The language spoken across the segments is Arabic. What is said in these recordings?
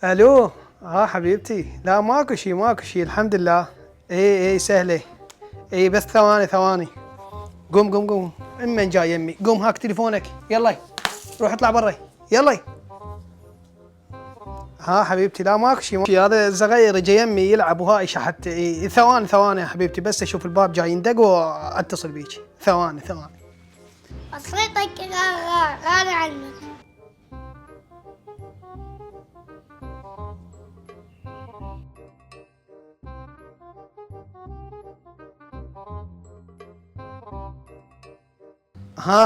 الو. حبيبتي، لا ماكو شي ماكو شي الحمد لله. اي سهله. اي بس ثواني. قوم من جاي يمي، قوم هاك تليفونك يلا روح اطلع برا يلا. حبيبتي لا ماكو شي، هذا الصغير جاي يمي يلعب وهاي شحت. ثواني يا حبيبتي، بس اشوف الباب جاي يندق واتصل بيك. ثواني. أصريتك غالي عنك.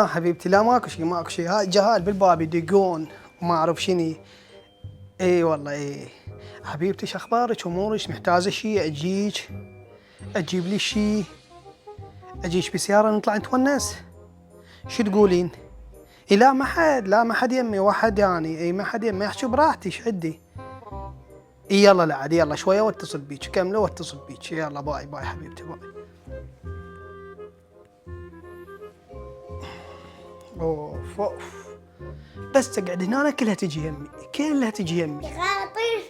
حبيبتي لا ماكو شي، هاي جهال بالباب يدقون وما اعرف شني. اي والله اي. حبيبتي شو اخبارك امورك؟ محتاجه شي اجيك؟ اجيب لي شي؟ اجيك بسياره نطلع نتونس؟ شو تقولين؟ لا ما حد يمي واحد يعني. ما حد يمي، احكي براحتي ايش عندي. يلا لا عاد يلا شويه واتصل بيك، كملوا واتصل بيك. يلا باي حبيبتي باي. اوف. بس تقعد هنا كلها تجي يمي. أعطيني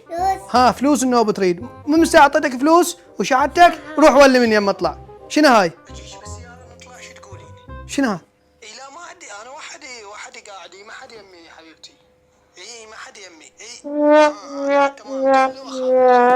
فلوس. فلوس النوبة تريد؟ من ساعة اعطيتك فلوس وشعدتك روح ولي من يم اطلع. شنو هاي؟ اجيك بالسيارة نطلع شو تقولين؟ شنو هاي؟ لا ما عندي انا وحدي قاعد. ما حد يمي حبيبتي. ما حد يمي. تمام كله